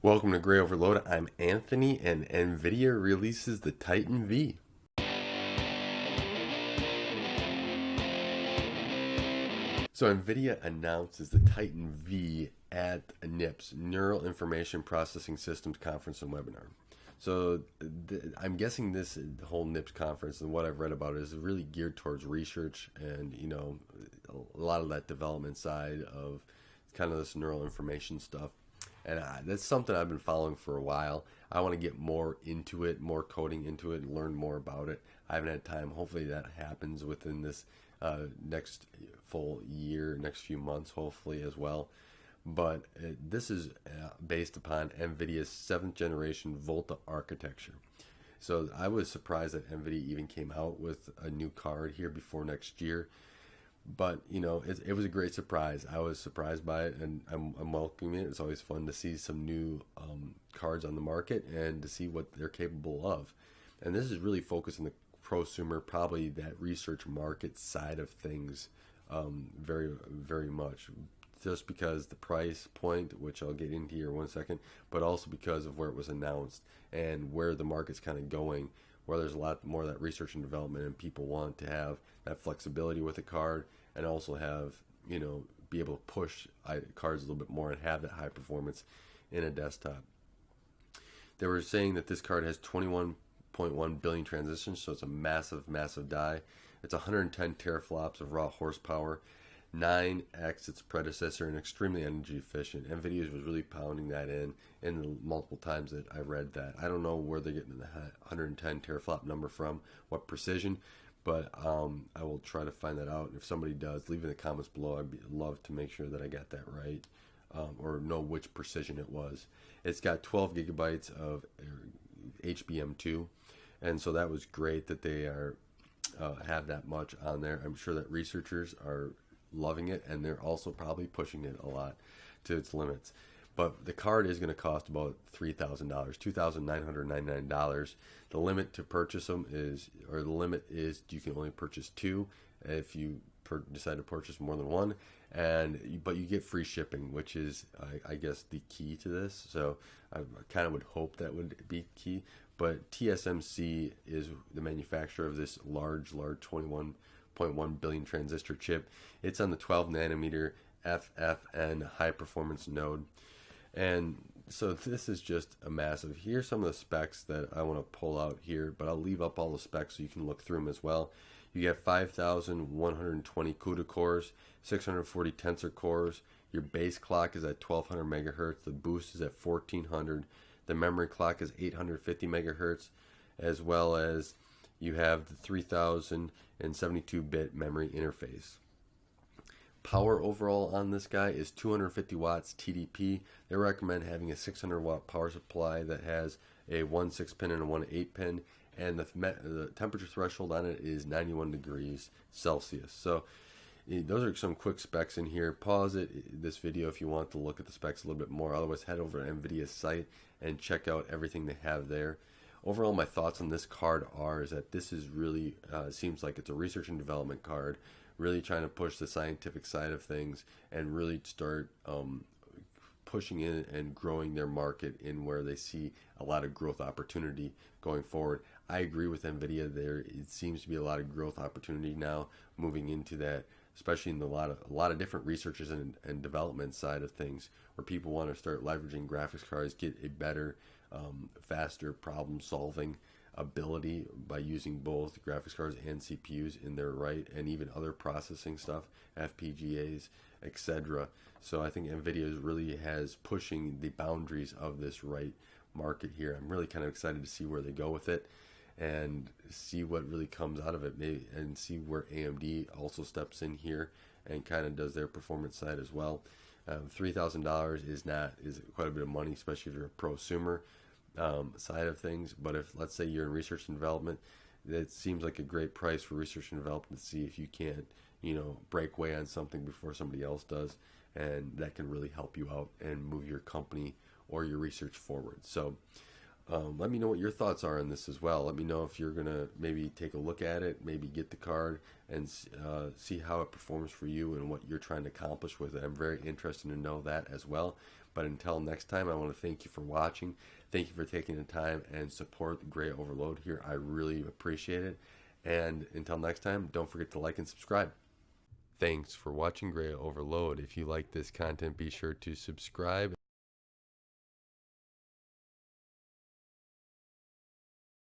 Welcome to Graya Overload. I'm Anthony, and Nvidia releases the Titan V. So Nvidia announces the Titan V at NIPS, Neural Information Processing Systems Conference and Webinar. So I'm guessing this whole NIPS conference and what I've read about it is really geared towards research and a lot of that development side of kind of this neural information stuff. And that's something I've been following for a while. I want to get more into it, more coding into it, and learn more about it. I haven't had time. Hopefully that happens within this next full year, next few months, hopefully as well. But this is based upon NVIDIA's 7th generation Volta architecture. So I was surprised that NVIDIA even came out with a new card here before next year. But it was a great surprise. I was surprised by it, and I'm welcoming it. It's always fun to see some new cards on the market and to see what they're capable of. And this is really focused on the prosumer, probably that research market side of things, very very much. Just because the price point, which I'll get into here in 1 second, but also because of where it was announced and where the market's kind of going, where there's a lot more of that research and development, and people want to have that flexibility with the card and also have, be able to push cards a little bit more and have that high performance in a desktop. They were saying that this card has 21.1 billion transitions, so it's a massive, massive die. It's 110 teraflops of raw horsepower, 9x its predecessor, and extremely energy efficient. Nvidia was really pounding that in the multiple times that I read that. I don't know where they're getting the 110 teraflop number from, what precision, but I will try to find that out. If somebody does, leave in the comments below. I'd love to make sure that I got that right, or know which precision it was. It's got 12 gigabytes of HBM2, and so that was great that they have that much on there. I'm sure that researchers are loving it, and they're also probably pushing it a lot to its limits. But the card is going to cost about $3,000, $2,999. The limit to purchase them is, or the limit is, you can only purchase two. If you decide to purchase more than one, but you get free shipping, which is, I guess, the key to this. So I kind of would hope that would be key. But TSMC is the manufacturer of this large 21.1 billion transistor chip. It's on the 12 nanometer FFN high performance node. And so this is just a massive. Here's some of the specs that I want to pull out here, but I'll leave up all the specs so you can look through them as well. You get 5,120 CUDA cores, 640 tensor cores. Your base clock is at 1200 megahertz. The boost is at 1400. The memory clock is 850 megahertz, as well as you have the 3072-bit memory interface. Power overall on this guy is 250 watts TDP. They recommend having a 600 watt power supply that has a 1.6 pin and a 1.8 pin, and the temperature threshold on it is 91 degrees Celsius. So those are some quick specs in here. Pause this video if you want to look at the specs a little bit more. Otherwise, head over to NVIDIA's site and check out everything they have there. Overall, my thoughts on this card is that this is really, seems like it's a research and development card, really trying to push the scientific side of things and really start pushing in and growing their market in where they see a lot of growth opportunity going forward. I agree with NVIDIA there. It seems to be a lot of growth opportunity now moving into that, especially in a lot of different researchers and development side of things, where people want to start leveraging graphics cards, get a better, faster problem solving ability by using both graphics cards and CPUs in their right, and even other processing stuff, FPGAs, etc. So I think NVIDIA really has pushing the boundaries of this right market here. I'm really kind of excited to see where they go with it and see what really comes out of it, maybe, and see where AMD also steps in here and kind of does their performance side as well. $3,000 is quite a bit of money, especially if you're a prosumer side of things. But if, let's say, you're in research and development, it seems like a great price for research and development to see if you can't, break away on something before somebody else does, and that can really help you out and move your company or your research forward. So let me know what your thoughts are on this as well. Let me know if you're gonna maybe take a look at it, maybe get the card and see how it performs for you and what you're trying to accomplish with it. I'm very interested to know that as well. But until next time, I want to thank you for watching. Thank you for taking the time and support Graya Overload here. I really appreciate it. And until next time, don't forget to like and subscribe. Thanks for watching Graya Overload. If you like this content, be sure to subscribe